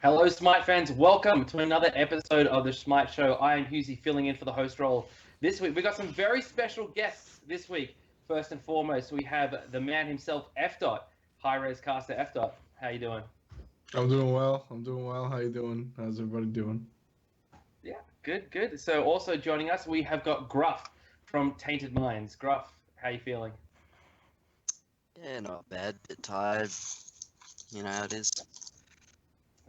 Hello, Smite fans. Welcome to another episode of the Smite Show. I am Husey, filling in for the host role. This week, we got some very special guests this week. First and foremost, we have the man himself, F. Dot, High Res Caster. F. Dot, how you doing? I'm doing well. How you doing? How's everybody doing? Yeah, good. So also joining us, we have got Gruff from Tainted Minds. Gruff, how you feeling? Yeah, not bad. Bit tired. You know how it is.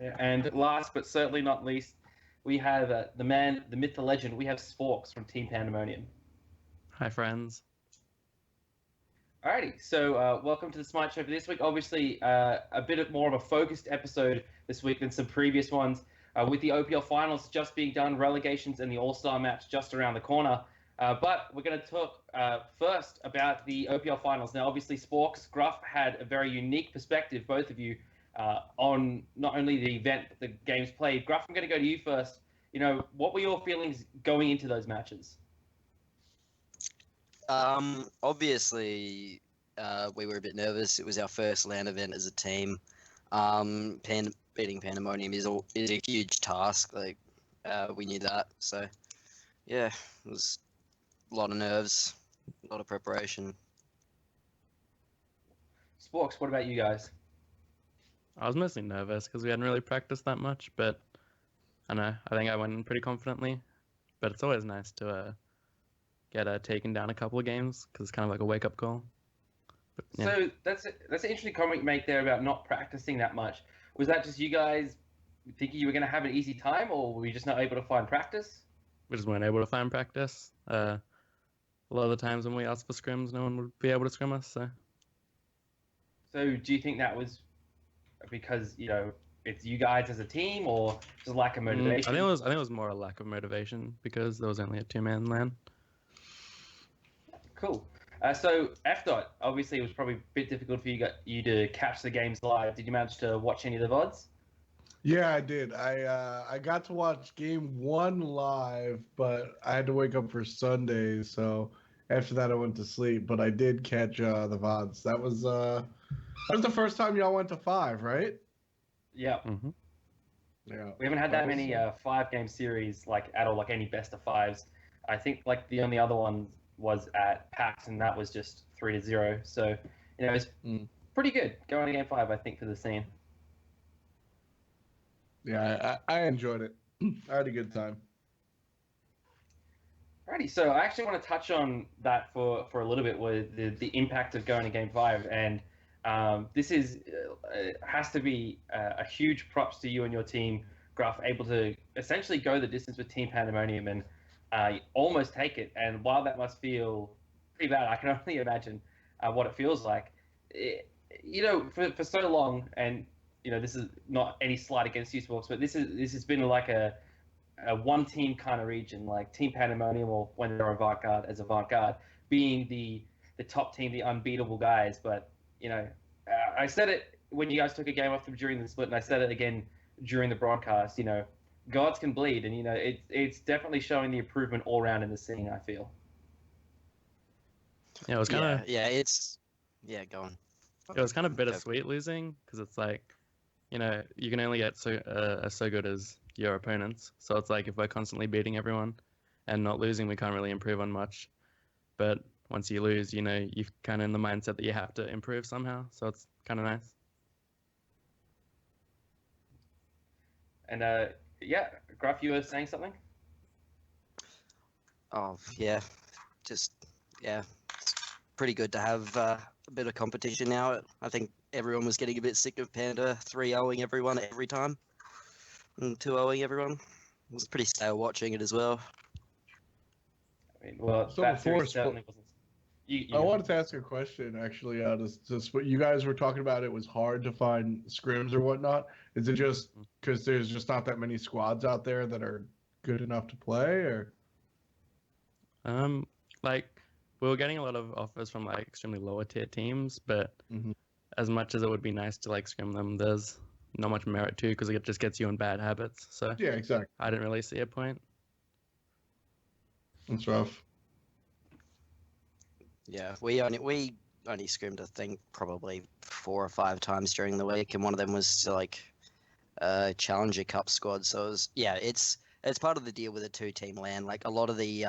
Yeah, and last but certainly not least, we have the man, the myth, the legend. We have Sporks from Team Pandemonium. Hi, friends. Alrighty, so welcome to the Smite Show for this week. Obviously, a bit more of a focused episode this week than some previous ones. With the OPL finals just being done, relegations and the All-Star match just around the corner. But we're going to talk first about the OPL finals. Now, obviously, Sporks, Gruff had a very unique perspective, both of you, on not only the event, but the games played. Gruff, I'm going to go to you first. You know, what were your feelings going into those matches? Obviously, we were a bit nervous. It was our first LAN event as a team. Beating Pandemonium is a huge task. Like, we knew that. So, yeah, it was a lot of nerves, a lot of preparation. Sporks, what about you guys? I was mostly nervous because we hadn't really practiced that much, but I think I went in pretty confidently. But it's always nice to get taken down a couple of games because it's kind of like a wake-up call. But, yeah. So that's an interesting comment you make there about not practicing that much. Was that just you guys thinking you were going to have an easy time, or were you just not able to find practice? We just weren't able to find practice. A lot of the times when we asked for scrims, no one would be able to scrim us. So do you think that was because, you know, it's you guys as a team, or just lack of motivation? I think it was more a lack of motivation because there was only a two-man LAN. Cool. So F. Dot, obviously it was probably a bit difficult for you to catch the games live. Did you manage to watch any of the VODs? Yeah, I did. I got to watch game one live, but I had to wake up for Sunday, so after that I went to sleep. But I did catch the VODs. That was the first time y'all went to 5, right? Yeah. Mm-hmm. Yeah. We haven't had that many 5-game series like at all, like any best of fives. I think like the only other one was at PAX, and that was just 3-0. So, you know, it's pretty good going to game 5, I think, for the scene. Yeah, I enjoyed it. I had a good time. Alrighty, so I actually want to touch on that for a little bit, with the impact of going to game 5, and this has to be a huge props to you and your team, Gruff, able to essentially go the distance with Team Pandemonium and almost take it. And while that must feel pretty bad, I can only imagine what it feels like. You know, for so long, and you know, this is not any slight against you, Sporks, but this has been like a one team kind of region, like Team Pandemonium, or when they're Avant-Garde, being the top team, the unbeatable guys. But you know, I said it when you guys took a game off them during the split, and I said it again during the broadcast. You know, gods can bleed, and you know, it's definitely showing the improvement all around in the scene, I feel. Yeah, it was kind of go on. It was kind of bittersweet losing because it's like, you know, you can only get so good as your opponents. So it's like if we're constantly beating everyone and not losing, we can't really improve on much. But once you lose, you know, you're kind of in the mindset that you have to improve somehow. So it's kind of nice. And yeah, Gruff, you were saying something? Oh, yeah. It's pretty good to have a bit of competition now. I think everyone was getting a bit sick of Panda 3-0ing everyone every time and 2-0ing everyone. It was pretty stale watching it as well. I mean, well, So that before series certainly wasn't. I wanted to ask a question, actually. Just what you guys were talking about, it was hard to find scrims or whatnot. Is it just because there's just not that many squads out there that are good enough to play, or? Like we were getting a lot of offers from like extremely lower tier teams, but as much as it would be nice to like scrim them, there's not much merit to because it just gets you in bad habits. So Yeah, exactly. I didn't really see a point. That's rough. Yeah, we only scrimmed, I think, probably 4 or 5 times during the week, and one of them was to like Challenger Cup squad. So it's part of the deal with a 2-team LAN. Like a lot of the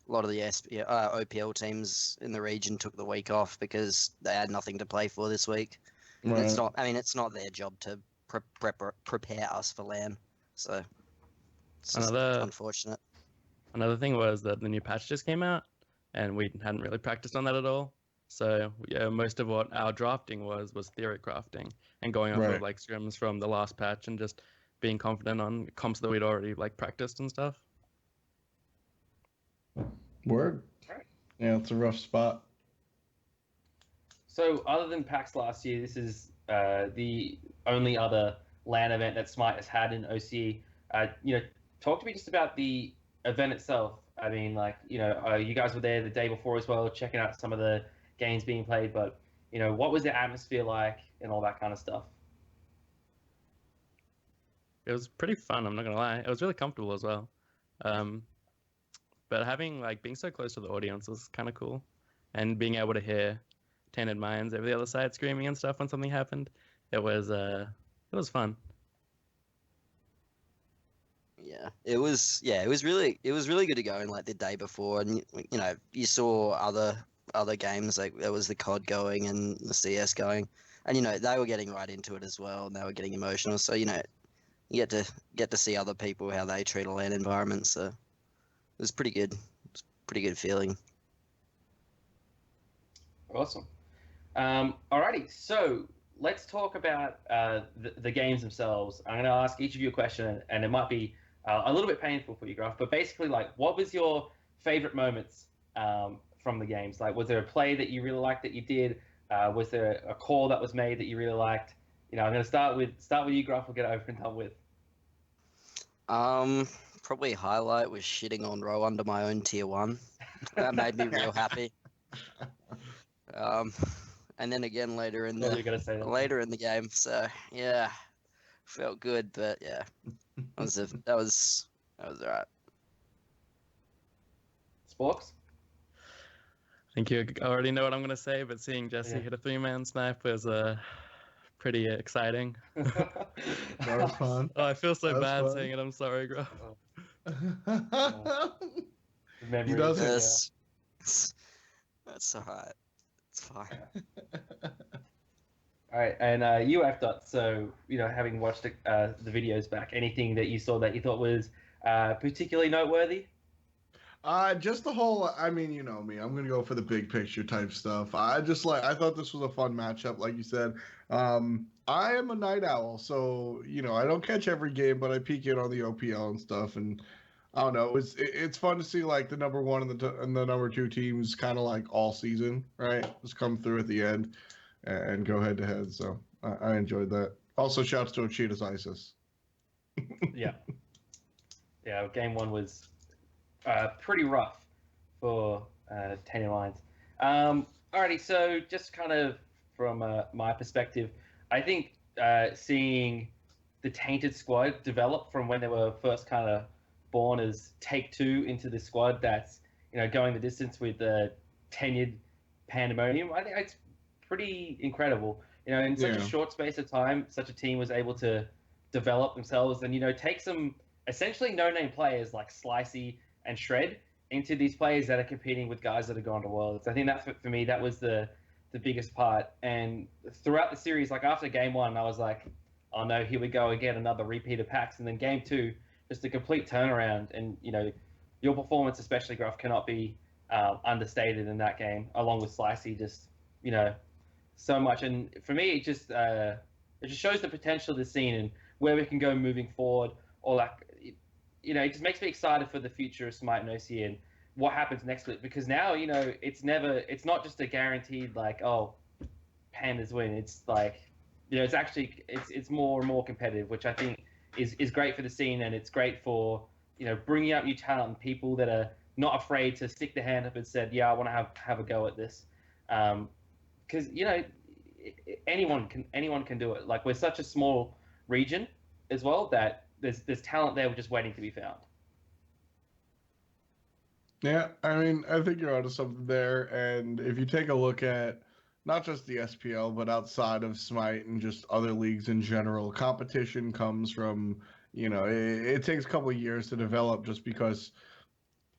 OPL teams in the region took the week off because they had nothing to play for this week. And Right. it's not. I mean, it's not their job to prepare us for LAN. So it's just unfortunate. Another thing was that the new patch just came out, and we hadn't really practiced on that at all. So yeah, most of what our drafting was theory crafting and going off Right. of like scrims from the last patch and just being confident on comps that we'd already like practiced and stuff. Word. Right. Yeah, it's a rough spot. So other than PAX last year, this is the only other LAN event that Smite has had in OCE. Talk to me just about the event itself. I mean, like, you guys were there the day before as well, checking out some of the games being played, but, what was the atmosphere like and all that kind of stuff? It was pretty fun, I'm not gonna lie. It was really comfortable as well. But being so close to the audience was kind of cool, and being able to hear Tainted Minds over the other side screaming and stuff when something happened, it was fun. Yeah, it was really good to go in like the day before, and you saw other games, like there was the COD going and the CS going, and they were getting right into it as well, and they were getting emotional. So you get to see other people how they treat a LAN environment. So it was pretty good. It's a pretty good feeling. Awesome. Alrighty, so let's talk about the games themselves. I'm going to ask each of you a question, and it might be a little bit painful for you, Graf, but basically, like, what was your favorite moments from the games? Like, was there a play that you really liked that you did? Was there a call that was made that you really liked? I'm going to start with you, Graf. We'll get it over and done with. Probably highlight was shitting on Row under my own tier 1. That made me real happy. And then again later in the game. So yeah, felt good, but yeah, that was alright. Sporks? I think you already know what I'm gonna say, but seeing Jesse hit a 3-man snipe was pretty exciting. That was fun. Oh, I feel so bad saying it. I'm sorry, bro. He does it. That's alright. It's fine. All right, and you, F. Dot, so, having watched the videos back, anything that you saw that you thought was particularly noteworthy? Just the whole, I mean, you know me, I'm going to go for the big picture type stuff. I thought this was a fun matchup, like you said. I am a night owl, so, I don't catch every game, but I peek in on the OPL and stuff, and I don't know. It's fun to see like the number 1 and the number 2 teams kind of like all season, right? Just come through at the end and go head to head. So I enjoyed that. Also, shouts to Cheetah's ISIS. Yeah. Game 1 was pretty rough for Tainted Minds. Alrighty, so just kind of from my perspective, I think seeing the Tainted squad develop from when they were first kind of born as Take-Two into the squad that's going the distance with the tenured Pandemonium, I think it's pretty incredible. In such a short space of time, such a team was able to develop themselves and take some essentially no-name players like Slicey and Shred into these players that are competing with guys that have gone to Worlds. I think that for me that was the biggest part. And throughout the series, like after game 1, I was like, oh no, here we go again, another repeat of PAX. And then game 2, just a complete turnaround, and your performance, especially Gruff, cannot be understated in that game. Along with Slicey, just so much. And for me, it just shows the potential of the scene and where we can go moving forward. Or like, it just makes me excited for the future of Smite and OC and what happens next week. Because now it's not just a guaranteed like, oh, Pandas win. It's like it's actually it's more and more competitive, which I think is great for the scene, and it's great for bringing out new talent and people that are not afraid to stick their hand up and said, yeah, I want to have a go at this, because anyone can do it. Like, we're such a small region as well that there's talent there just waiting to be found. Yeah, I mean, I think you're onto something there. And if you take a look at not just the SPL, but outside of Smite and just other leagues in general, competition comes from, it takes a couple of years to develop just because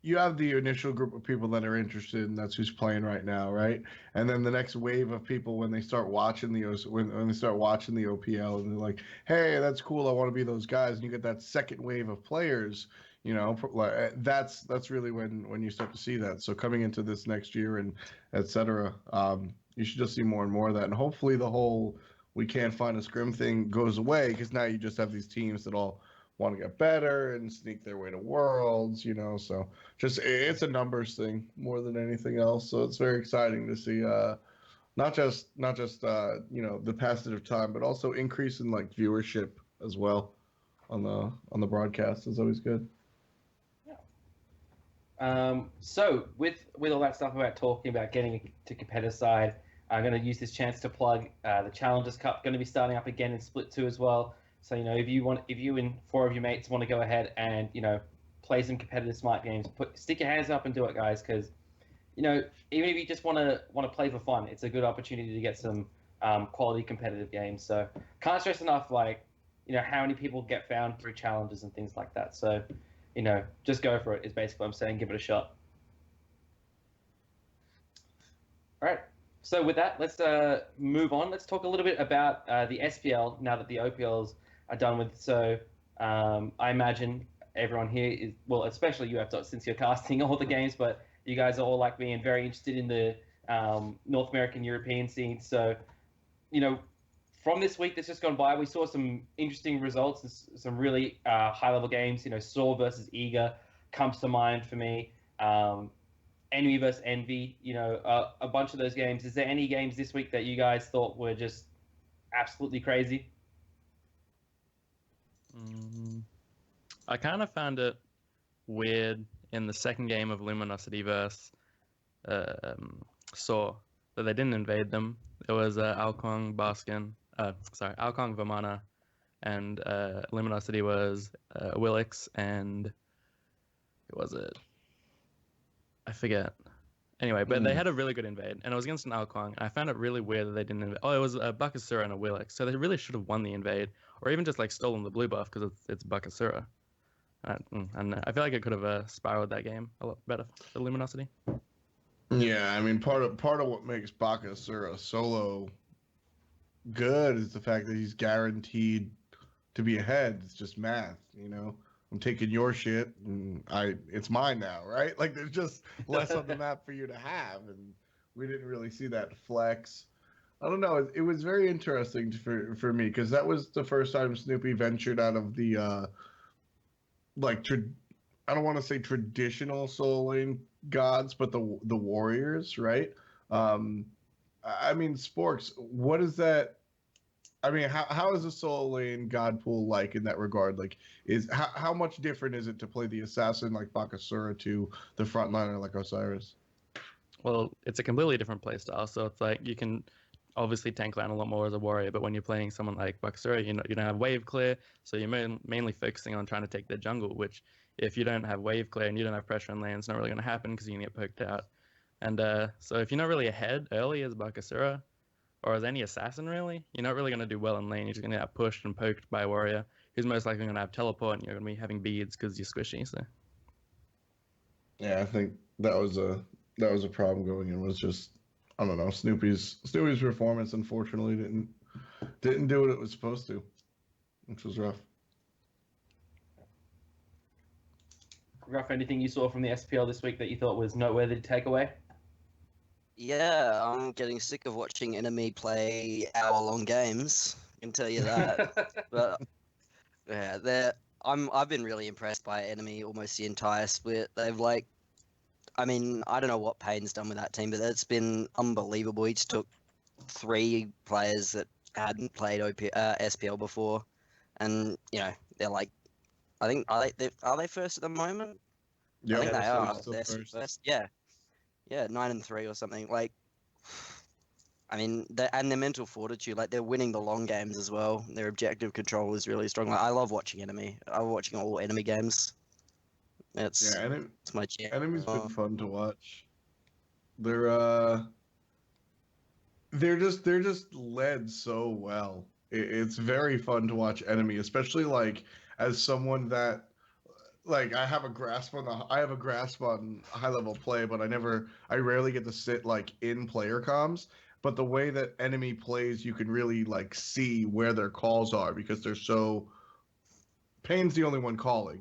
you have the initial group of people that are interested and that's who's playing right now, right? And then the next wave of people when they start watching when they start watching the OPL and they're like, "Hey, that's cool. I want to be those guys." And you get that second wave of players, that's really when you start to see that. So coming into this next year and etc., you should just see more and more of that. And hopefully the whole we can't find a scrim thing goes away because now you just have these teams that all want to get better and sneak their way to worlds, so just it's a numbers thing more than anything else. So it's very exciting to see not just the passage of time, but also increase in like viewership as well on the broadcast is always good. So with all that stuff about talking about getting to competitive side, I'm going to use this chance to plug the Challengers Cup. Going to be starting up again in Split 2 as well. So if you and 4 of your mates want to go ahead and play some competitive Smite games, stick your hands up and do it, guys. Because even if you just want to play for fun, it's a good opportunity to get some quality competitive games. So can't stress enough, how many people get found through challenges and things like that. So just go for it. Is basically what I'm saying. Give it a shot. All right. So with that, let's move on. Let's talk a little bit about the SPL now that the OPLs are done with. So I imagine everyone here is, well, especially you, F. Since you're casting all the games, but you guys are all like me and very interested in the North American European scene. So, from this week that's just gone by, we saw some interesting results and some really high-level games. Saw versus Eager comes to mind for me. Enemy versus Envy, a bunch of those games. Is there any games this week that you guys thought were just absolutely crazy? I kind of found it weird in the second game of Luminosity versus Saw that they didn't invade them. It was Alcong, Alcong, Vamana, and Luminosity was Willix and who was it? I forget. Anyway, but they had a really good invade, and it was against an Alcong. I found it really weird that they didn't invade. Oh, it was a Bakasura and a Willix, so they really should have won the invade, or even just stolen the blue buff because it's Bakasura. And I feel like it could have spiraled that game a lot better for Luminosity. Yeah, I mean part of what makes Bakasura solo good is the fact that he's guaranteed to be ahead. It's just math, I'm taking your shit and it's mine now, right? There's just less on the map for you to have, and we didn't really see that flex. I don't know. It was very interesting for me because that was the first time Snoopy ventured out of the I don't want to say traditional solo lane gods, but the warriors, right? I mean, Sporks, what is that? I mean, how is a solo lane god pool like in that regard? How much different is it to play the assassin like Bakasura to the frontliner like Osiris? Well, it's a completely different playstyle. So it's you can obviously tank lane a lot more as a warrior, but when you're playing someone like Bakasura, you don't have wave clear, so you're mainly focusing on trying to take their jungle, which if you don't have wave clear and you don't have pressure on lane, it's not really going to happen because you can get poked out. And so if you're not really ahead early as Bakasura, or as any assassin really, you're not really going to do well in lane. You're just going to get pushed and poked by a warrior who's most likely going to have teleport, and you're going to be having beads because you're squishy. So yeah, I think that was a problem going in. Was just, I don't know, Snoopy's performance unfortunately didn't do what it was supposed to, which was rough. Ruff, anything you saw from the SPL this week that you thought was noteworthy to take away? Yeah, I'm getting sick of watching Enemy play hour-long games. I can tell you that. But yeah, I've been really impressed by Enemy almost the entire split. They've I mean, I don't know what Payne's done with that team, but it's been unbelievable. He just took 3 players that hadn't played SPL before, and they're I think are they first at the moment? Yeah, I think they are. They're First. Yeah, 9-3 or something. I mean, and their mental fortitude, they're winning the long games as well. Their objective control is really strong. I love watching Enemy. I love watching all Enemy games. It's my jam. Enemy's been fun to watch. They're they're just led so well. It's very fun to watch enemy, especially like as someone that like I have a grasp on high level play, but I rarely get to sit like in player comms. But the way that enemy plays, you can really like see where their calls are because they're so Payne's the only one calling,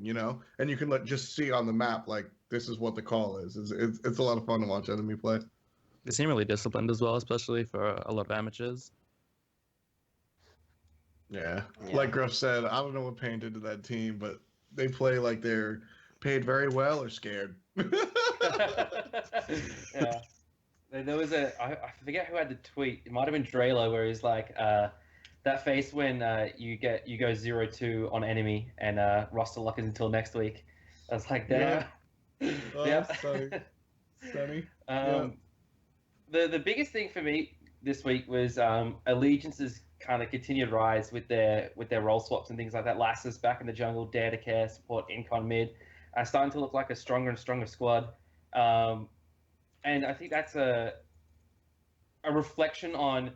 and you can just see on the map like this is what the call is. It's a lot of fun to watch enemy play. They seem really disciplined as well, especially for a lot of amateurs. Yeah. Yeah. Like Gruff said, I don't know what Payne did to that team, but they play like they're paid very well or scared. Yeah. There was I forget who had the tweet. It might have been Drelo, where he's like, that face when you go 0-2 on enemy and roster lock is until next week. I was like, damn. Oh, Yep. Sunny. The biggest thing for me this week was Allegiance's kind of continued rise with their role swaps and things like that. Lassus back in the jungle, Dare to Care, support Incon mid, starting to look like a stronger and stronger squad. And I think that's a reflection on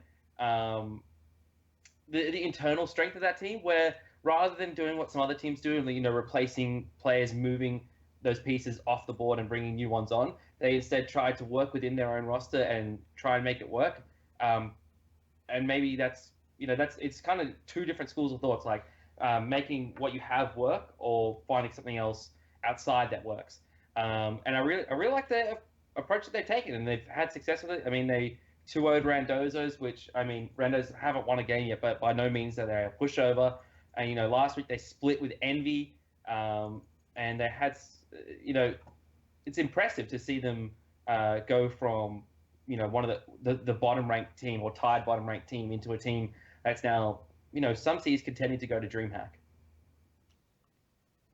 the internal strength of that team, where rather than doing what some other teams do, and replacing players, moving those pieces off the board and bringing new ones on, they instead tried to work within their own roster and try and make it work. And maybe that's it's kind of two different schools of thoughts, like making what you have work or finding something else outside that works. And I really like the approach that they've taken, and they've had success with it. I mean, they 2-0'd Randozos, which, I mean, Randos haven't won a game yet, but by no means are they a pushover. And, last week they split with Envy, and they had, it's impressive to see them go from, one of the bottom ranked team or tied bottom ranked team into a team that's now, some seas contending to go to DreamHack.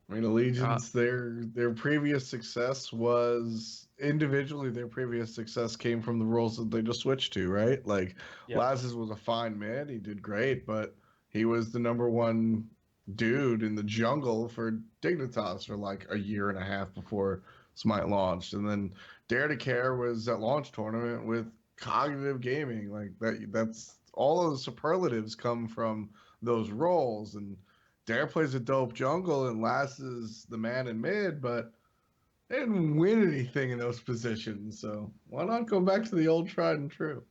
I mean, Allegiance, their previous success was individually. Their previous success came from the roles that they just switched to, right? Like, Yep. Lazarus was a fine man; he did great, but he was the number one dude in the jungle for Dignitas for like a year and a half before Smite launched, and then Dare to Care was at launch tournament with Cognitive Gaming. Like that's all of the superlatives come from those roles, and Dare plays a dope jungle and Lass is the man in mid, but they didn't win anything in those positions. So why not go back to the old tried and true?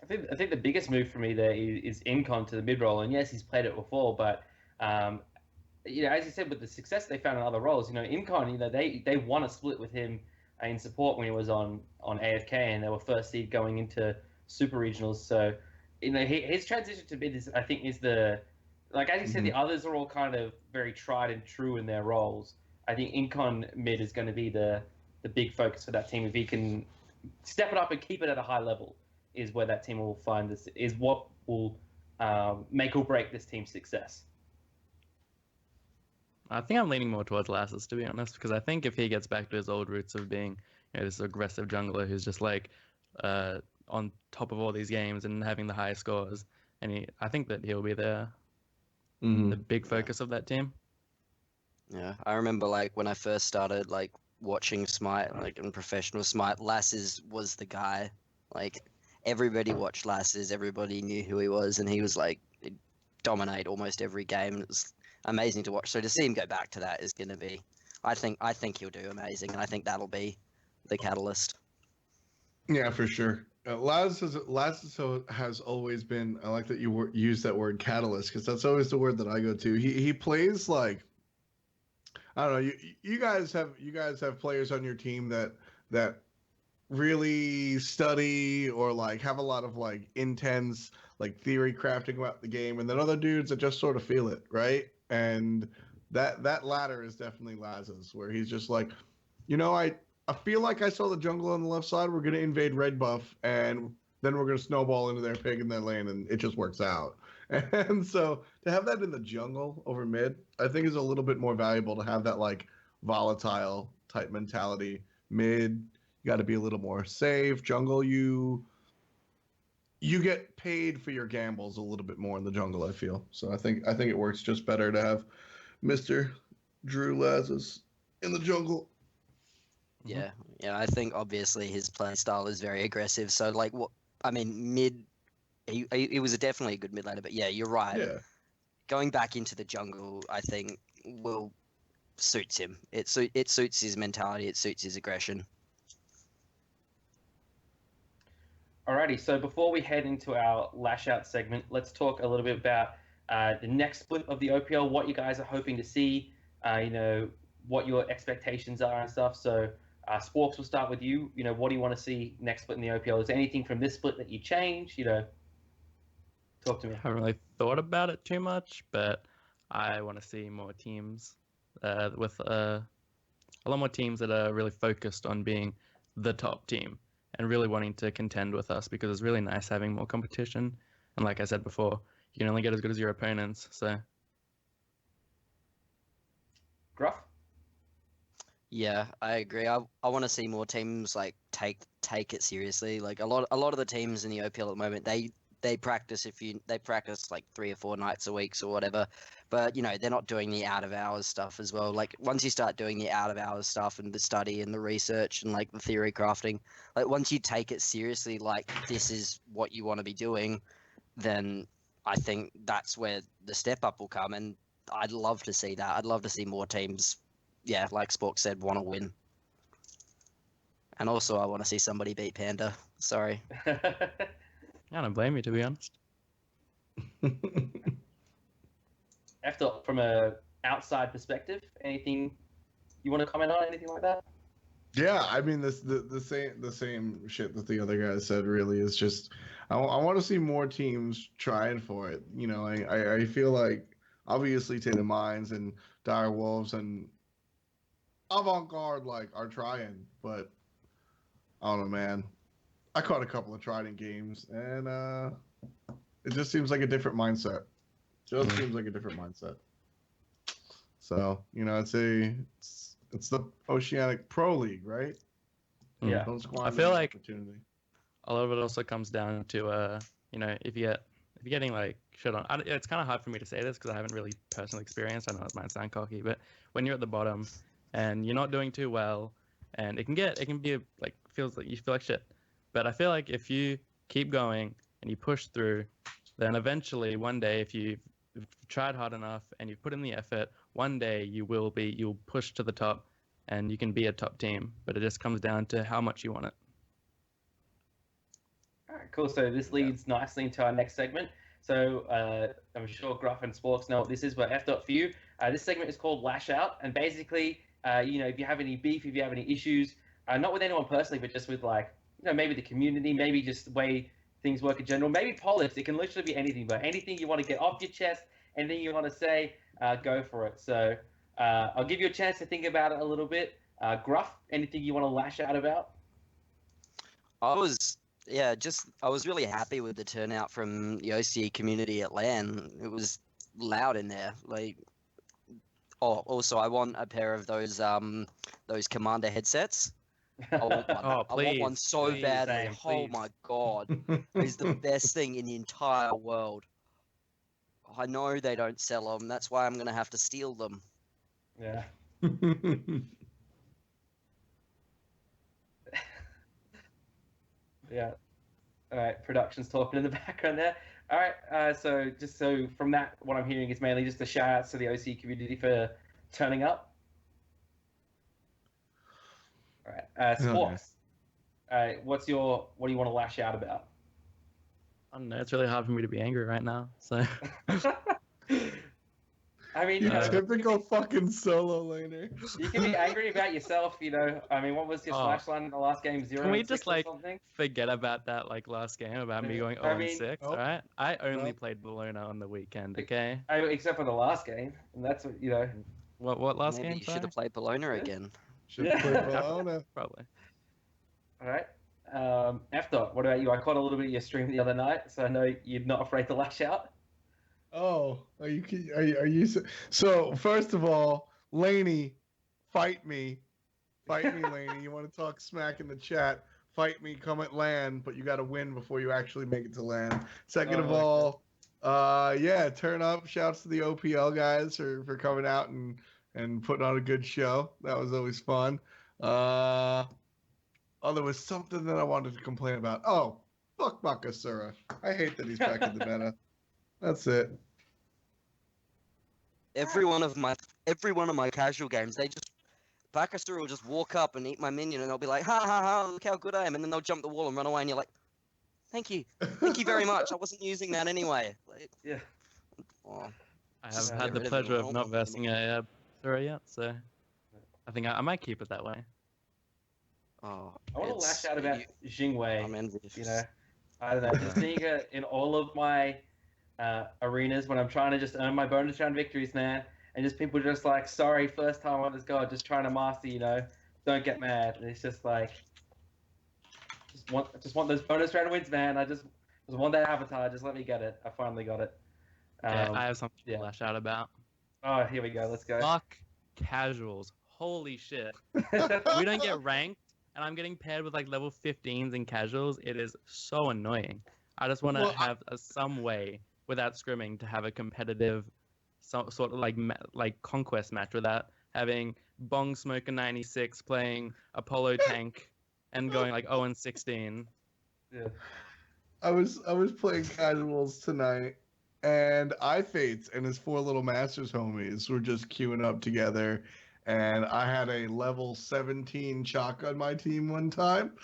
I think the biggest move for me there is Incon to the mid role, and yes, he's played it before, but as you said, with the success they found in other roles, Incon, they won a split with him in support when he was on AFK, and they were first seed going into super regionals. So his transition to mid is, I think, is the, like as you said, the others are all kind of very tried and true in their roles. I think Incon mid is going to be the big focus for that team. If he can step it up and keep it at a high level, is where that team will find this, is what will make or break this team's success. I think I'm leaning more towards Lassus, to be honest, because I think if he gets back to his old roots of being this aggressive jungler who's just like on top of all these games and having the highest scores, and I think that he'll be the big focus of that team. Yeah, I remember like when I first started like watching Smite, like in professional Smite, Lassus was the guy. Like everybody watched Lassus, everybody knew who he was, and he was like he'd dominate almost every game. And it was amazing to watch. So to see him go back to that is going to be, I think he'll do amazing, and I think that'll be the catalyst. Yeah, for sure. Lazarus has always been. I like that you use that word catalyst because that's always the word that I go to. He plays like, I don't know. You guys have players on your team that really study or like have a lot of like intense like theory crafting about the game, and then other dudes that just sort of feel it, right? And that latter is definitely Lazarus, where he's just like, I feel like I saw the jungle on the left side. We're going to invade red buff, and then we're going to snowball into their pig in their lane, and it just works out. And so to have that in the jungle over mid, I think is a little bit more valuable to have that like volatile type mentality. Mid, you got to be a little more safe. Jungle, you get paid for your gambles a little bit more in the jungle, I feel. So I think it works just better to have Mr. Drew Lazarus in the jungle. Yeah, yeah. I think obviously his play style is very aggressive. So like, what I mean, mid. He was definitely a good mid laner, but yeah, you're right. Yeah. Going back into the jungle, I think will suits him. It suits his mentality. It suits his aggression. Alrighty, so before we head into our lash out segment, let's talk a little bit about the next split of the OPL, what you guys are hoping to see, what your expectations are and stuff. So, Sporks, will start with you. What do you want to see next split in the OPL? Is there anything from this split that you change? Talk to me. I haven't really thought about it too much, but I want to see more teams with a lot more teams that are really focused on being the top team and really wanting to contend with us, because it's really nice having more competition. And like I said before, you can only get as good as your opponents. So Gruff? Yeah, I agree. I want to see more teams like take it seriously. Like a lot of the teams in the OPL at the moment, they practice they practice like 3 or 4 nights a week or whatever, but they're not doing the out of hours stuff as well. Like once you start doing the out of hours stuff and the study and the research and like the theory crafting, like once you take it seriously, like this is what you want to be doing, then I think that's where the step up will come. And I'd love to see that. I'd love to see more teams, yeah, like Spork said, want to win. And also I want to see somebody beat Panda. Sorry. I don't blame you, to be honest. After, from a outside perspective, anything you want to comment on? Anything like that? Yeah, I mean the same shit that the other guys said. Really, is just I want to see more teams trying for it. I feel like obviously Tatum Mines and Dire Wolves and Avant Garde are trying, but I don't know, man. I caught a couple of Trident games, and it just seems like a different mindset. Just seems like a different mindset. So it's the Oceanic Pro League, right? Yeah. Don't squander I feel the like opportunity. a lot of it also comes down to if you're getting like shit on. It's kind of hard for me to say this because I haven't really personally experienced. I know it might sound cocky, but when you're at the bottom and you're not doing too well, and it can be like feels like you feel like shit. But I feel like if you keep going and you push through, then eventually one day, if you've tried hard enough and you've put in the effort, one day you'll push to the top and you can be a top team. But it just comes down to how much you want it. All right, cool. So this leads nicely into our next segment. So I'm sure Gruff and Sporks know what this is, but F dot for you. This segment is called Lash Out, and basically, if you have any beef, if you have any issues, not with anyone personally, but just with maybe the community, maybe just the way things work in general, maybe politics. It can literally be anything, but anything you want to get off your chest, anything you want to say, go for it. So I'll give you a chance to think about it a little bit. Gruff, anything you want to lash out about? I was really happy with the turnout from the OCE community at LAN. It was loud in there. Also I want a pair of those Commander headsets. I want one. I want one so badly. Oh my god. It's the best thing in the entire world. I know they don't sell them. That's why I'm going to have to steal them. Yeah. Yeah. All right. Production's talking in the background there. All right. So from that, what I'm hearing is mainly just a shout out to the OC community for turning up. All right. Sporks. What do you want to lash out about? I don't know. It's really hard for me to be angry right now. So I mean, typical fucking solo laner. You can be angry about yourself, I mean, what was your slash line in the last game? 0 Can we and 6 just or something? forget about that last game about me going 0 and 6? All right, I only played Bologna on the weekend. Okay. Except for the last game, and that's what What last game? Maybe you should have played Bologna again. Should have played Bologna. Probably. All right. F dot. What about you? I caught a little bit of your stream the other night, so I know you're not afraid to lash out. Oh, are you? So first of all, Laney, fight me, Laney. You want to talk smack in the chat? Fight me. Come at LAN, but you got to win before you actually make it to LAN. Second of all, turn up. Shouts to the OPL guys for coming out and putting on a good show. That was always fun. Oh, there was something that I wanted to complain about. Oh, fuck Bakasura. I hate that he's back in the meta. That's it. Every one of my casual games, Bakasura will just walk up and eat my minion, and they'll be like, ha ha ha, look how good I am, and then they'll jump the wall and run away, and you're like, thank you very much. I wasn't using that anyway. Like, Yeah. oh, I have Just had get the rid of it. pleasure I of don't not want them versing a Sura yet, so I think I might keep it that way. oh, I want to lash out you- about Jingwei. I'm envious. You know, I don't know, just seeing her in all of my arenas when I'm trying to just earn my bonus round victories, man, and just people just like, sorry, first time on this god, just trying to master, you know, don't get mad. And it's just like, just want those bonus round wins, man. I just want that avatar. Just let me get it. I finally got it. Yeah, I have something yeah. to lash out about. Oh, here we go. Let's go. Fuck casuals. Holy shit. We don't get ranked, and I'm getting paired with like level 15s in casuals. It is so annoying. I just want to Well, have some way without scrimming to have a competitive, sort of like conquest match without having Bong Smoker 96 playing Apollo Tank and going like 0-16. Yeah. I was playing casuals tonight, and iFates and his 4 little masters homies were just queuing up together, and I had a level 17 Chalk on my team one time,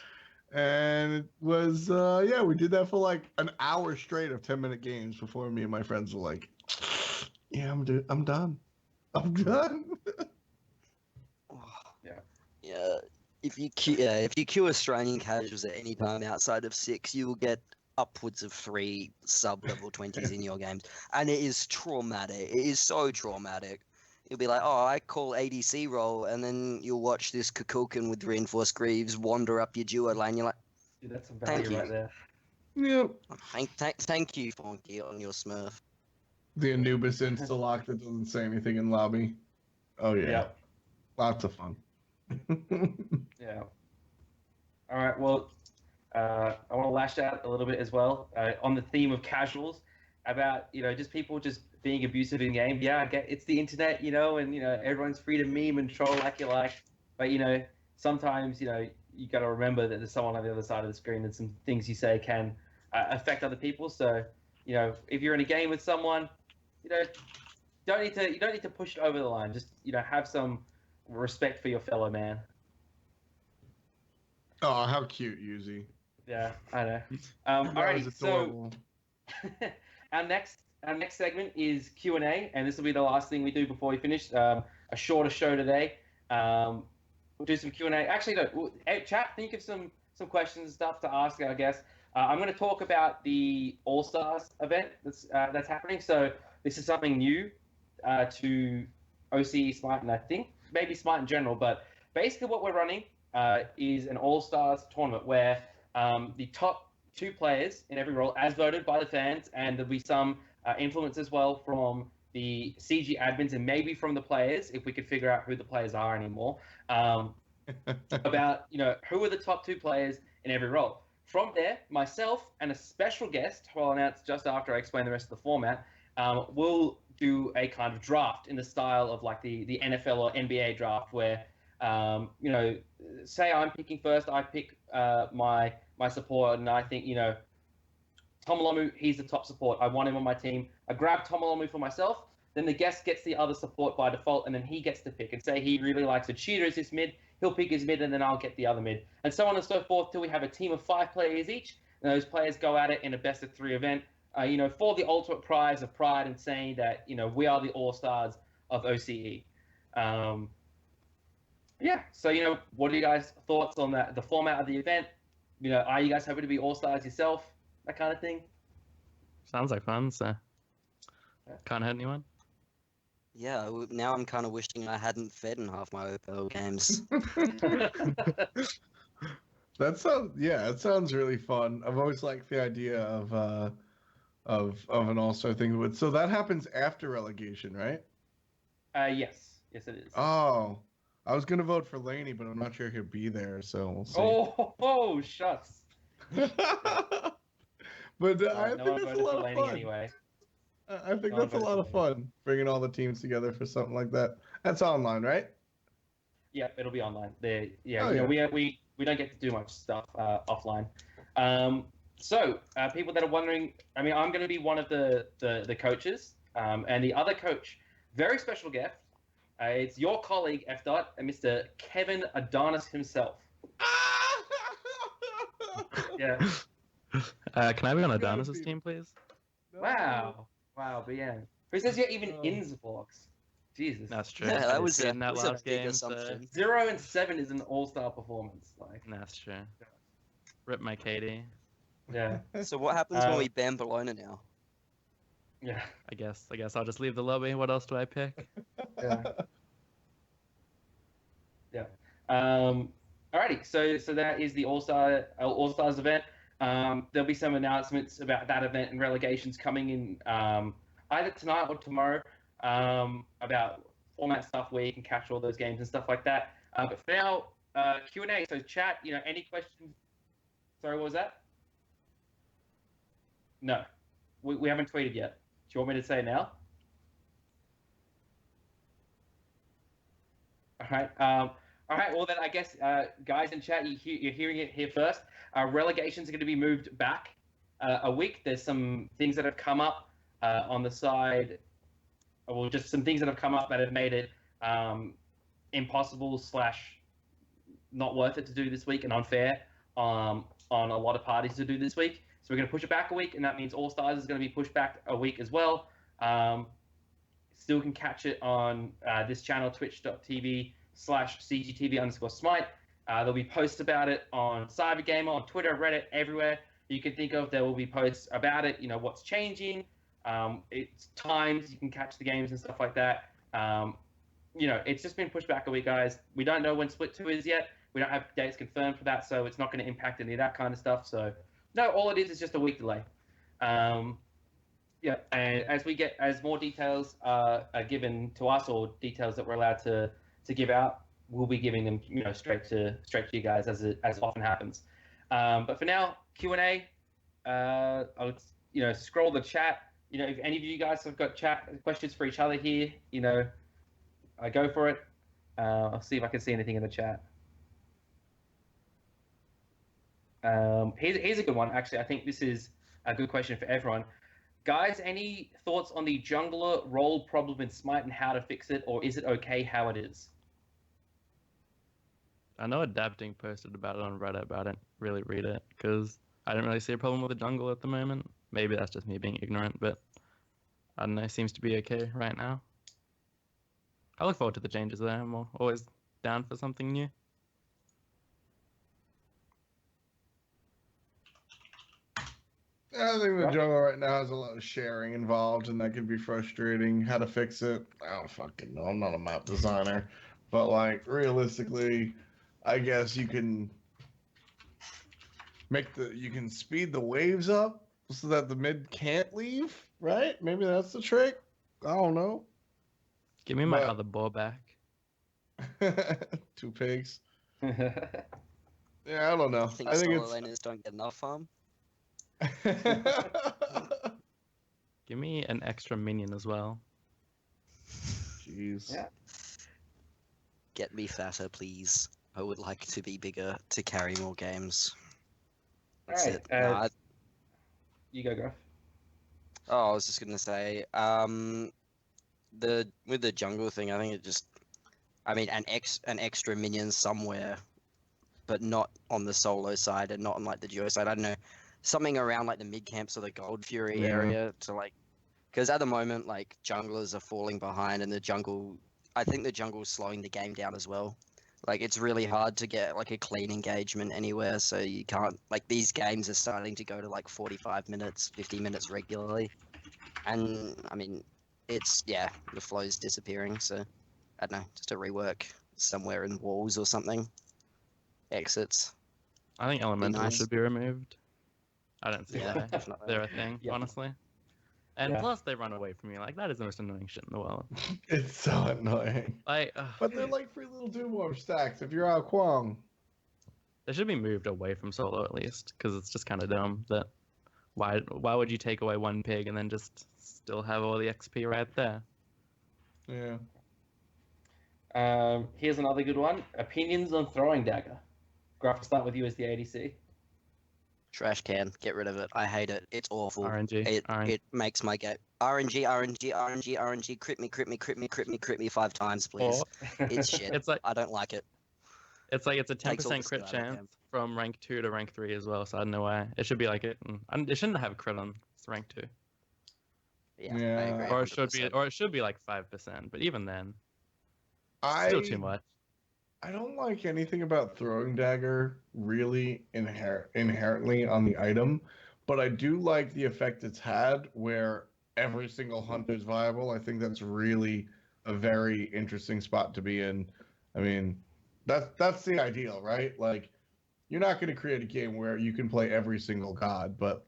and it was yeah, we did that for like an hour straight of 10-minute games before me and my friends were like, yeah, I'm done. I'm done. Yeah. If you queue Australian casuals at any time outside of 6, you will get upwards of 3 sub-level 20s in your games, and it is traumatic. It is so traumatic. You'll be like, oh, I call ADC roll, and then you'll watch this Kukulkan with reinforced greaves wander up your duo lane. You're like, Dude, that's some Thank value you. right there. Yep. thank you, Fonky, on your Smurf. The Anubis insta-lock that doesn't say anything in lobby. Oh yeah. Yep. Lots of fun. Yeah. All right. Well, I want to lash out a little bit as well on the theme of casuals about just people just being abusive in game. Yeah, I get it's the internet, and everyone's free to meme and troll like you like, but sometimes you got to remember that there's someone on the other side of the screen, and some things you say can affect other people. So if you're in a game with someone, you don't need to push it over the line. Just have some respect for your fellow man. Oh, how cute, Yuzi. Yeah, I know. That Alrighty, was so adorable. our next segment is Q&A, and this will be the last thing we do before we finish. A shorter show today. We'll do some Q&A. Actually, no. Hey, chat, think of some questions and stuff to ask our guests. I'm going to talk about the All Stars event that's happening. So this is something new to OCE Smite, and I think maybe Smite in general. But basically, what we're running is an All Stars tournament where the top 2 players in every role, as voted by the fans, and there'll be some influence as well from the CG admins and maybe from the players, if we could figure out who the players are anymore, about who are the top 2 players in every role. From there, myself and a special guest, who I'll announce just after I explain the rest of the format, will do a kind of draft in the style of like the NFL or NBA draft, where say I'm picking first, I pick my support, and I think Tomolomu, he's the top support. I want him on my team. I grab Tomolomu for myself. Then the guest gets the other support by default, and then he gets to pick. And say he really likes a cheater as his mid, he'll pick his mid, and then I'll get the other mid, and so on and so forth till we have a team of 5 players each. And those players go at it in a best of 3 event, for the ultimate prize of pride and saying that we are the All Stars of OCE. Yeah. So what are you guys' thoughts on that? The format of the event? Are you guys hoping to be All Stars yourself? That kind of thing. Sounds like fun, so can't hurt anyone. Yeah, now I'm kind of wishing I hadn't fed in half my OPL games. That sounds really fun. I've always liked the idea of an all-star thing. But so that happens after relegation, right? Yes, it is. Oh, I was gonna vote for Laney, but I'm not sure he'll be there, so we'll see. Oh, shucks. But No I one think that's a voted lot for of Laney fun. anyway. I think No one that's a voted lot for of fun, bringing all the teams together for something like that. That's online, right? Yeah, it'll be online. There, yeah, Oh, you know, yeah. we don't get to do much stuff offline. So people that are wondering, I mean, I'm going to be one of the coaches, and the other coach, very special guest. It's your colleague F Dot, Mr. Kevin Adonis himself. Yeah. Can I be on Gotta Adonis's be- team, please? No. Wow, BN. Who says you're even Oh. in the box? Jesus. That's true. Yeah, I that did was see a, in that was a last big game. assumption. 0-7 is an all-star performance. Like, That's true. Rip my Katie. yeah, So what happens when Um, we ban Bologna now? yeah, I guess I'll just leave the lobby. What else do I pick? yeah. Alrighty, so that is the All Stars event. There'll be some announcements about that event and relegations coming in either tonight or tomorrow about format stuff where you can capture all those games and stuff like that. But for now, Q&A. So chat, you know, any questions? Sorry, what was that? No, we haven't tweeted yet. Do you want me to say it now? All right. All right. Well, then I guess, guys in chat, you're hearing it here first. Relegations are going to be moved back a week. There's some things that have come up on the side. Well, just some things that have come up that have made it impossible / not worth it to do this week and unfair on a lot of parties to do this week. So we're going to push it back a week, and that means All Stars is going to be pushed back a week as well. Still can catch it on this channel, twitch.tv/CGTV_Smite. There'll be posts about it on Cybergamer, on Twitter, Reddit, everywhere you can think of. There will be posts about it, you know, what's changing. It's times you can catch the games and stuff like that. You know, it's just been pushed back a week, guys. We don't know when Split 2 is yet. We don't have dates confirmed for that, so it's not going to impact any of that kind of stuff. So, no, all it is just a week delay. Yeah, and as more details are given to us, or details that we're allowed to give out, we'll be giving them, you know, straight to you guys as often happens. But for now, Q&A. I'll, you know, scroll the chat. You know, if any of you guys have got chat questions for each other here, you know, I go for it. I'll see if I can see anything in the chat. Here's a good one, actually. I think this is a good question for everyone. Guys, any thoughts on the jungler role problem in Smite and how to fix it, or is it okay how it is? I know Adapting posted about it on Reddit, but I didn't really read it because I don't really see a problem with the jungle at the moment. Maybe that's just me being ignorant, but I don't know. Seems to be okay right now. I look forward to the changes there. I'm always down for something new. I think the Right. jungle right now has a lot of sharing involved, and that can be frustrating. How to fix it? I don't fucking know. I'm not a map designer, but like realistically, I guess you can you can speed the waves up so that the mid can't leave. Right? Maybe that's the trick. I don't know. Give me my But- other ball back. 2 pigs. Yeah. Yeah, I don't know. I think I think solo laners don't get enough farm. Give me an extra minion as well. Jeez. Yeah. Get me fatter, please. I would like to be bigger to carry more games. That's Alright, it. No, you go, Graf. I was just gonna say, with the jungle thing, I think it just, I mean, an extra minion somewhere, but not on the solo side and not on like the duo side. I don't know, something around like the mid camps or the Gold Fury Yeah. area to like, because at the moment like junglers are falling behind and the jungle, I think the jungle's slowing the game down as well. Like it's really hard to get like a clean engagement anywhere, so you can't, like these games are starting to go to like 45 minutes, 50 minutes regularly. And I mean, it's, yeah, the flow's disappearing, so I don't know, just a rework somewhere in walls or something. Exits. I think elementals nice. should be removed. I don't see Yeah, why definitely. they're a thing, Yeah. honestly. And Yeah. plus, they run away from you. Like that is the most annoying shit in the world. It's so annoying. Like, But they're like free little Doomorph stacks if you're out Kwong. they should be moved away from solo at least, because it's just kind of dumb that why would you take away one pig and then just still have all the XP right there? Yeah. Here's another good one. Opinions on throwing dagger. Graph, I'll start with you as the ADC. Trash can. Get rid of it. I hate it. It's awful. RNG. It makes my game. RNG. Crit me 5 times, please. Or It's shit. it's like I don't like it. it's a Takes all 10% the crit skill out of the chance from rank 2 to rank 3 as well. So I don't know why it should be like it. It shouldn't have crit on rank 2, Yeah, I Yeah. agree. or it should be 100%. like 5%. But even then, still too much. I don't like anything about throwing dagger really inherently on the item, but I do like the effect it's had where every single hunter is viable. I think that's really a very interesting spot to be in. I mean, that's the ideal, right? Like, you're not going to create a game where you can play every single god, but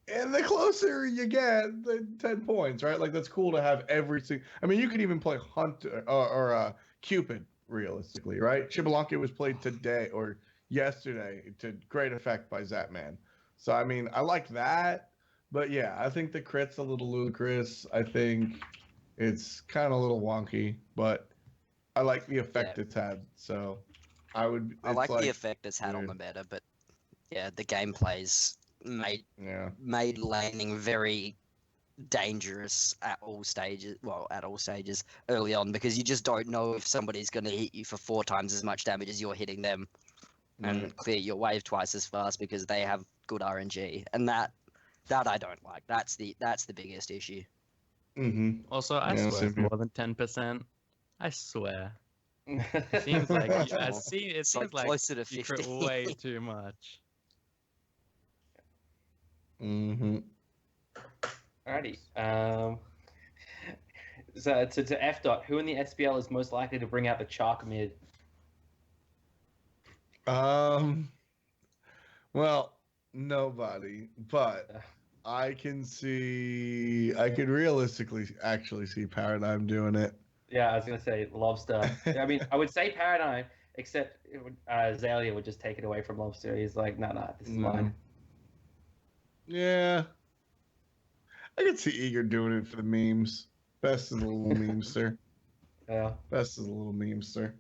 and the closer you get, the 10 points, right? Like, that's cool to have every single. I mean, you could even play Hunter or Cupid, realistically, right? Xbalanque was played today or yesterday to great effect by Zapman. So, I mean, I like that. But yeah, I think the crit's a little ludicrous. I think it's kind of a little wonky, but I like the effect it's had. So, I like the effect it's had on the meta, but yeah, the gameplay's made laning very dangerous at all stages. Well, at all stages early on, because you just don't know if somebody's going to hit you for 4 times as much damage as you're hitting them, and clear your wave twice as fast because they have good RNG, and that I don't like. That's the biggest issue. Mm-hmm. Also, I swear it's more than 10%. I swear. It seems like it seems like closer to you crit 50. way too much. Mm-hmm. Alrighty. So to F dot, who in the SPL is most likely to bring out the chalk mid? Well, nobody, but I could realistically actually see Paradigm doing it. Yeah, I was gonna say Lobster. I mean, I would say Paradigm, except Zalia would just take it away from Lobster. He's like, no, this is mine. Yeah, I could see Eager doing it for the memes. Best is a little memester. Yeah. Best is a little memester.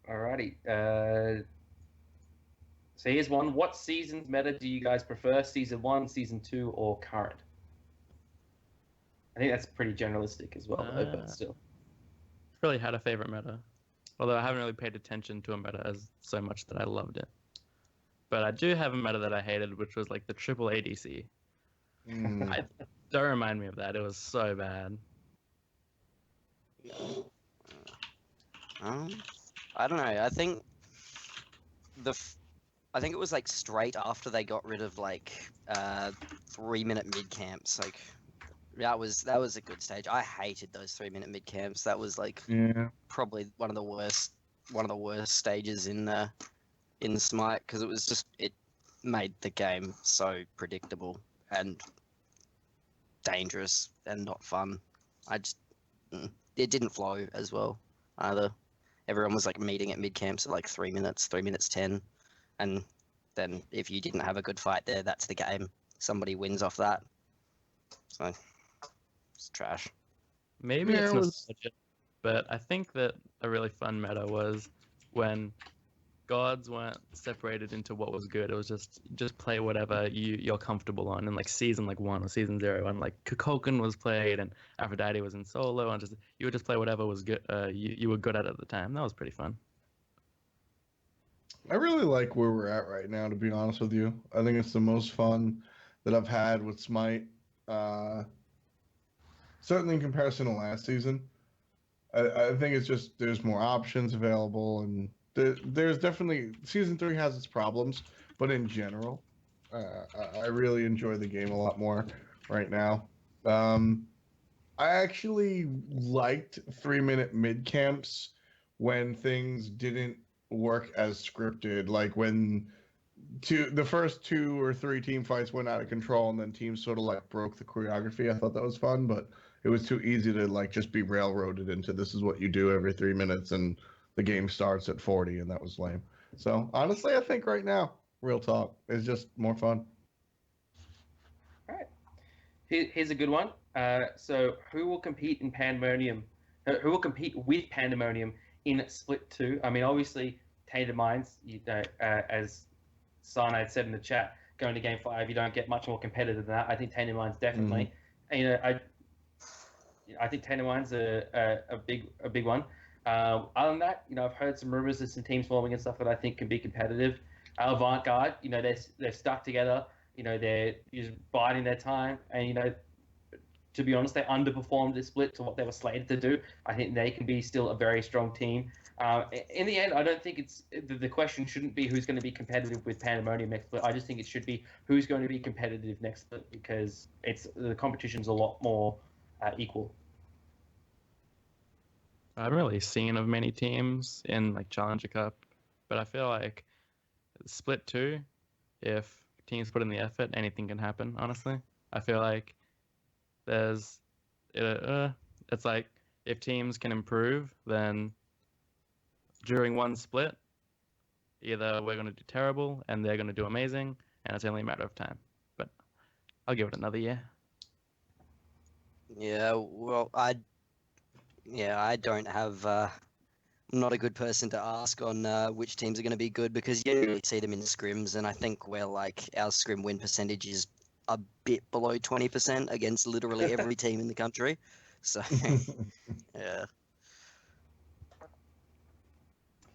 Alrighty. So here's one. What season's meta do you guys prefer? Season 1, Season 2, or current? I think that's pretty generalistic as well, though, but still. Really had a favorite meta. Although I haven't really paid attention to a meta as so much that I loved it. But I do have a meta that I hated, which was like the triple ADC. Don't remind me of that. It was so bad. I don't know. I think it was like straight after they got rid of like 3-minute mid camps. Like that was a good stage. I hated those 3-minute mid camps. That was like probably one of the worst stages in Smite, because it made the game so predictable and dangerous and not fun. It didn't flow as well either. Everyone was like meeting at mid camps at like 3 minutes, 3 minutes 10, and then if you didn't have a good fight there, that's the game. Somebody wins off that. So it's trash. Maybe it's nostalgia, but I think that a really fun meta was when gods weren't separated into what was good. It was just play whatever you're comfortable on. And like season 1 or season 0, and like Kukulkan was played and Aphrodite was in solo, and you would just play whatever was good. You were good at the time. That was pretty fun. I really like where we're at right now, to be honest with you. I think it's the most fun that I've had with Smite. Certainly in comparison to last season. I think it's just there's more options available, and there's definitely season 3 has its problems, but in general, I really enjoy the game a lot more right now. I actually liked 3-minute mid camps when things didn't work as scripted, like when the first 2 or 3 team fights went out of control and then teams sort of like broke the choreography. I thought that was fun, but it was too easy to like just be railroaded into this is what you do every 3 minutes and the game starts at 40, and that was lame. So honestly, I think right now, real talk, is just more fun. All right. Here's a good one. So who will compete in Pandemonium? Who will compete with Pandemonium in Split 2? I mean, obviously, Tainted Minds, as Cyanide said in the chat, going to Game 5, you don't get much more competitive than that. I think Tainted Minds definitely. And, I think Tainted Minds are a big one. Other than that, I've heard some rumors of some teams forming and stuff that I think can be competitive. Avant-Garde, they're stuck together. They're just biding their time, and to be honest, they underperformed this split to what they were slated to do. I think they can be still a very strong team. In the end, I don't think the question shouldn't be who's going to be competitive with Pandemonium next split. I just think it should be who's going to be competitive next split, because the competition's a lot more equal. I haven't really seen of many teams in like Challenger Cup, but I feel like Split 2, if teams put in the effort, anything can happen, honestly. I feel like it's like if teams can improve, then during one split, either we're going to do terrible and they're going to do amazing, and it's only a matter of time. But I'll give it another year. Yeah, well, I don't have. I'm not a good person to ask on which teams are going to be good, because you usually see them in scrims, and I think our scrim win percentage is a bit below 20% against literally every team in the country. So, yeah.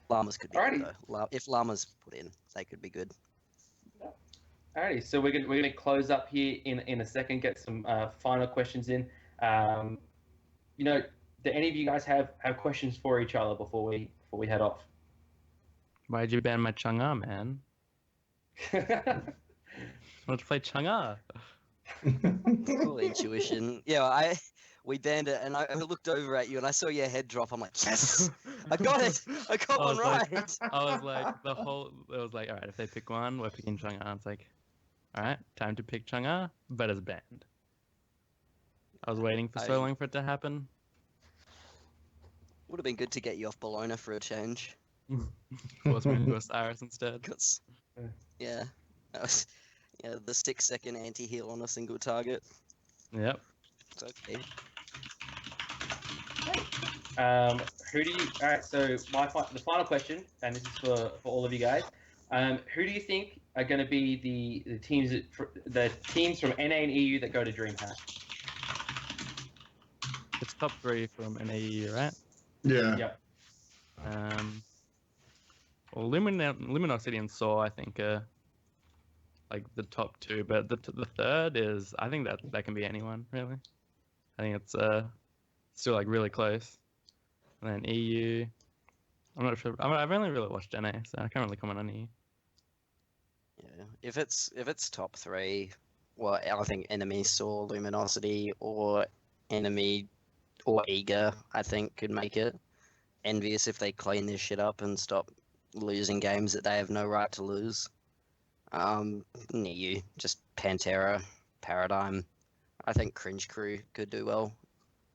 Llamas could be good, though. If Llamas put in, they could be good. Alrighty, so we're gonna close up here in a second. Get some final questions in. Do any of you guys have questions for each other before we head off? Why'd you ban my Chang'e, man? I want to play Chang'e. Cool intuition. Yeah, we banned it, and I looked over at you, and I saw your head drop. I'm like, yes, I got it. I got one right. I was like, it was like, all right, if they pick one, we're picking Chang'e. It's like, all right, time to pick Chang'e, but it's banned. I was waiting for so long for it to happen. Would have been good to get you off Bologna for a change. Force me into Osiris instead. Yeah, that was, the 6-second anti-heal on a single target. Yep. It's okay. Who do you? All right. So the final question, and this is for all of you guys. Who do you think are going to be the teams from NA and EU that go to DreamHack? It's top 3 from NAE, right? Yeah. Yep. Well, Luminosity and Saw, I think, are like the top 2, but the third is, I think that can be anyone, really. I think it's still like really close. And then EU, I'm not sure. I've only really watched NA, so I can't really comment on EU. Yeah, if it's top 3, well, I think Enemy, Saw, Luminosity, or Enemy or Eager, I think, could make it. Envious if they clean this shit up and stop losing games that they have no right to lose. EU, just Pantera, Paradigm. I think Cringe Crew could do well.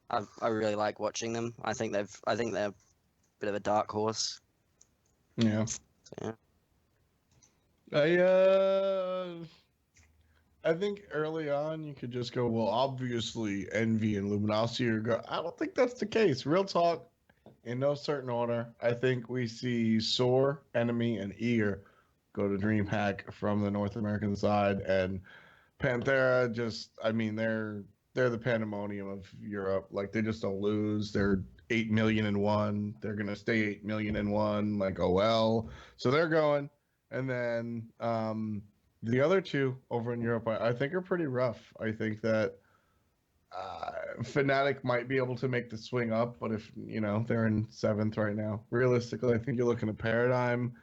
I really like watching them. I think they're a bit of a dark horse. Yeah. So, yeah. I think early on you could just go, well, obviously Envy and Luminosity are go. I don't think that's the case. Real talk, in no certain order. I think we see Soar, Enemy, and Eager go to DreamHack from the North American side, and Panthera they're the pandemonium of Europe. Like, they just don't lose. They're 8 million and 1. They're gonna stay 8 million and 1. Like, OL. So they're going, and then the other two over in Europe, I think, are pretty rough. I think that Fnatic might be able to make the swing up, but if they're in 7th right now, realistically, I think you're looking at Paradigm,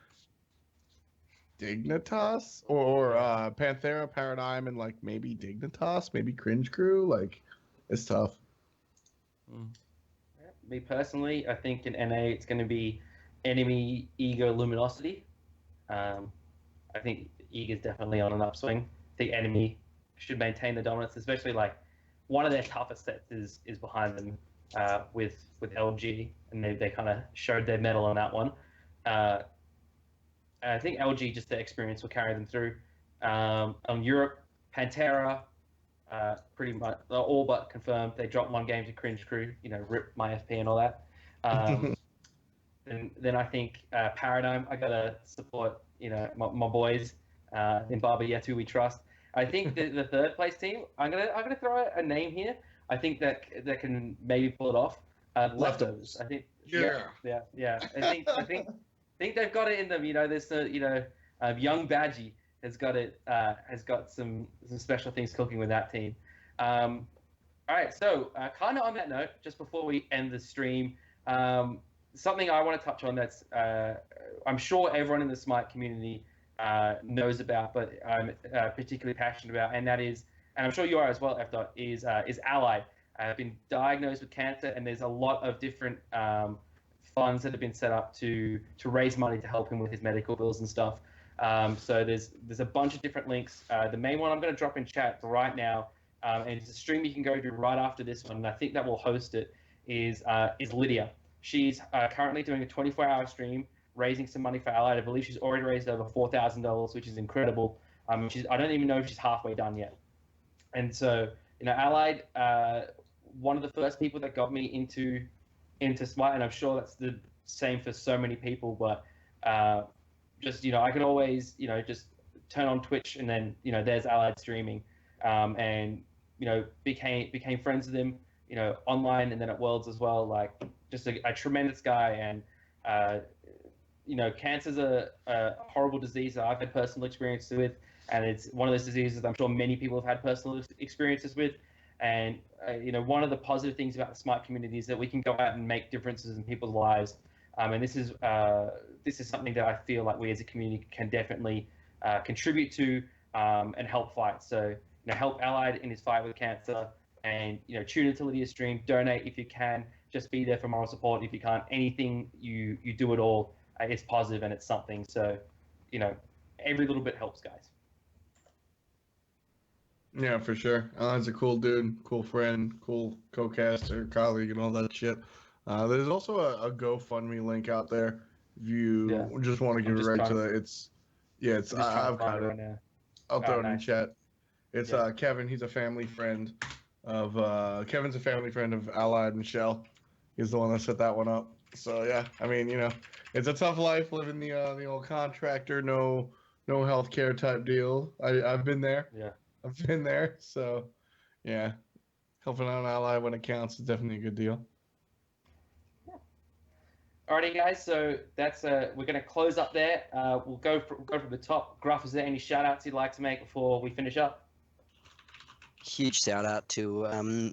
Dignitas, or Panthera, Paradigm, and like maybe Dignitas, maybe Cringe Crew. Like, it's tough. Me personally, I think in NA it's going to be Enemy, Eager, Luminosity. I think Eager's definitely on an upswing. I think Enemy should maintain the dominance, especially like one of their toughest sets is behind them with LG, and they kind of showed their mettle on that one. I think LG, just their experience, will carry them through. On Europe, Pantera, pretty much all but confirmed. They dropped one game to Cringe Crew, rip my FP and all that. Then I think Paradigm, I gotta support, my boys in Baba Yetu, we trust. I think the third place team, I'm gonna throw a name here. I think that can maybe pull it off. Leftovers. I think. Yeah. I think they've got it in them. There's the young Badgie has got it. Has got some special things cooking with that team. All right, so kind of on that note, just before we end the stream, something I want to touch on that's I'm sure everyone in the Smite community knows about, but I'm particularly passionate about, and that is, and I'm sure you are as well, F. is Allied. I've been diagnosed with cancer, and there's a lot of different funds that have been set up to raise money to help him with his medical bills and stuff. So there's a bunch of different links. The main one I'm going to drop in chat right now, and it's a stream you can go to right after this one, and I think that will host it, is Lydia. She's currently doing a 24-hour stream, raising some money for Allied. I believe she's already raised over $4,000, which is incredible. I don't even know if she's halfway done yet. And so, Allied, one of the first people that got me into Smite, and I'm sure that's the same for so many people, but just, I could always, just turn on Twitch and then, there's Allied streaming, and, became friends with him, online and then at Worlds as well. Like, just a tremendous guy. And, cancer's a horrible disease that I've had personal experience with, and it's one of those diseases I'm sure many people have had personal experiences with. And, one of the positive things about the Smite community is that we can go out and make differences in people's lives. And this is something that I feel like we as a community can definitely contribute to and help fight. So, help Allied in his fight with cancer, and, tune into Lydia's stream, donate if you can, just be there for moral support if you can't. Anything you do at all, it's positive and it's something. So, every little bit helps, guys. Yeah, for sure. Alan's a cool dude, cool friend, cool co-caster, colleague, and all that shit. There's also a GoFundMe link out there if you just want to give it right to the. I've got it right now. I'll throw it in chat. It's Kevin. He's a family friend of Kevin's a family friend of Allied and Shell. He's the one that set that one up. So yeah, I mean, it's a tough life living the old contractor, no healthcare type deal. I've been there. Yeah. I've been there, so yeah, helping out an ally when it counts is definitely a good deal. Alrighty, guys. So that's we're going to close up there. We'll go from the top. Gruff, is there any shout outs you'd like to make before we finish up? Huge shout out to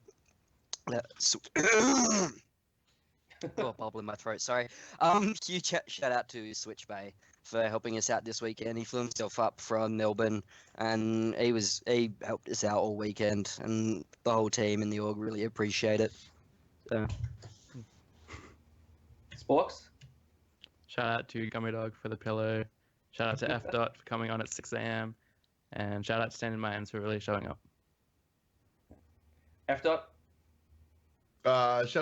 bubble in my throat. Sorry. Huge shout out to Switch Bay for helping us out this weekend. He flew himself up from Melbourne, and he helped us out all weekend, and the whole team and the org really appreciate it. So. Sporks? Shout out to Gummy Dog for the pillow. Shout out to F. for coming on at 6 a.m. And shout out to Standing Minds for really showing up. F. Shout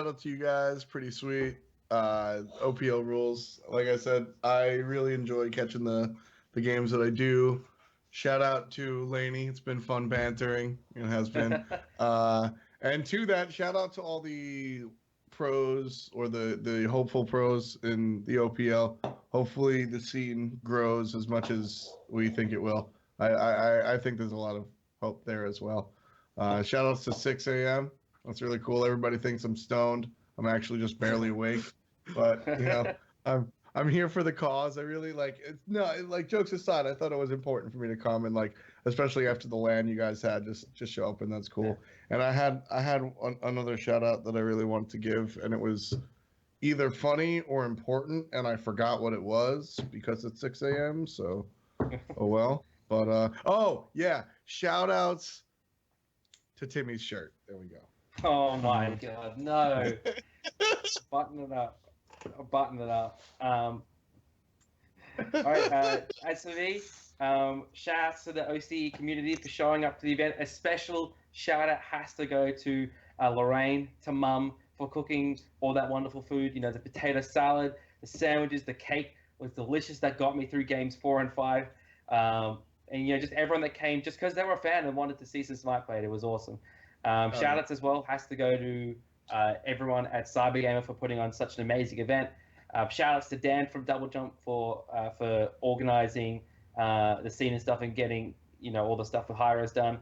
out to you guys. Pretty sweet. OPL rules. Like I said, I really enjoy catching the games that I do. Shout out to Laney. It's been fun bantering. It has been. And to that, shout out to all the pros or the hopeful pros in the OPL. Hopefully the scene grows as much as we think it will. I think there's a lot of hope there as well. Shout outs to 6 a.m. That's really cool. Everybody thinks I'm stoned. I'm actually just barely awake. But I'm here for the cause. I really jokes aside, I thought it was important for me to come and especially after the LAN you guys had, just show up, and that's cool. And I had another shout out that I really wanted to give, and it was either funny or important, and I forgot what it was because it's 6 a.m. So oh well. But shout outs to Timmy's shirt. There we go. Oh my god, no. Button it up. All right, as for me, shout outs to the OCE community for showing up to the event. A special shout out has to go to Lorraine, to Mum, for cooking all that wonderful food. The potato salad, the sandwiches, the cake was delicious. That got me through games 4 and 5. and just everyone that came just because they were a fan and wanted to see some Smite played. It was awesome. Shout outs as well has to go to everyone at Cybergamer for putting on such an amazing event. Shout outs to Dan from Double Jump for organizing the scene and stuff and getting all the stuff with Hyros done.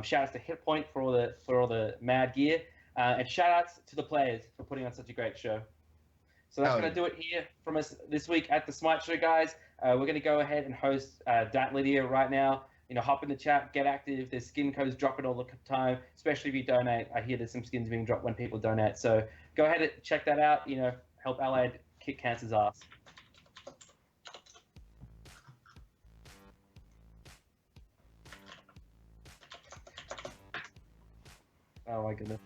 Shout outs to Hitpoint for all the mad gear, and shout outs to the players for putting on such a great show. So that's going to do it here from us this week at the Smite Show, guys. We're going to go ahead and host Dat Lydia right now. Hop in the chat, get active. There's skin codes dropping all the time, especially if you donate. I hear there's some skins being dropped when people donate. So go ahead and check that out. Help Allied kick cancer's ass. Oh my goodness.